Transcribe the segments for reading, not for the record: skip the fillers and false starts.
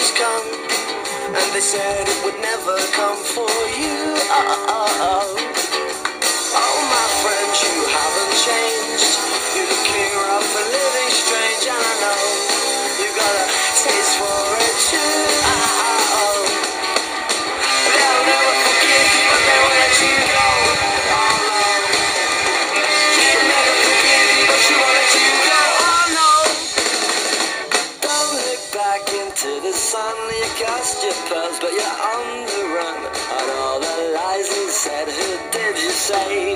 changes come, and they said it would never come for you. Oh, my friend, you haven't changed. You're the king of a living strange, and I know you got a taste for it too. They'll never forgive you, but they will let you go. Oh no, she'll never forgive you, but she won't let you go. Oh no. Don't look back into the sun. You cast your pearls, but you're on the run. On all the lies you said, who did you say?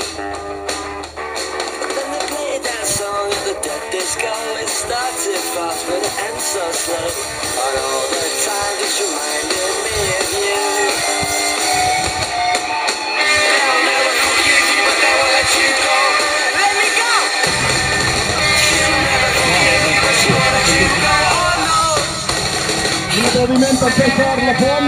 Then they played that song at the dead disco. It started fast, but it ends so slow. On all the time just reminded me of you. They'll never forgive you, but they will let you go. Let me go. She'll never forgive you, but she won't let you go. Oh no. Il movimento per la Tram.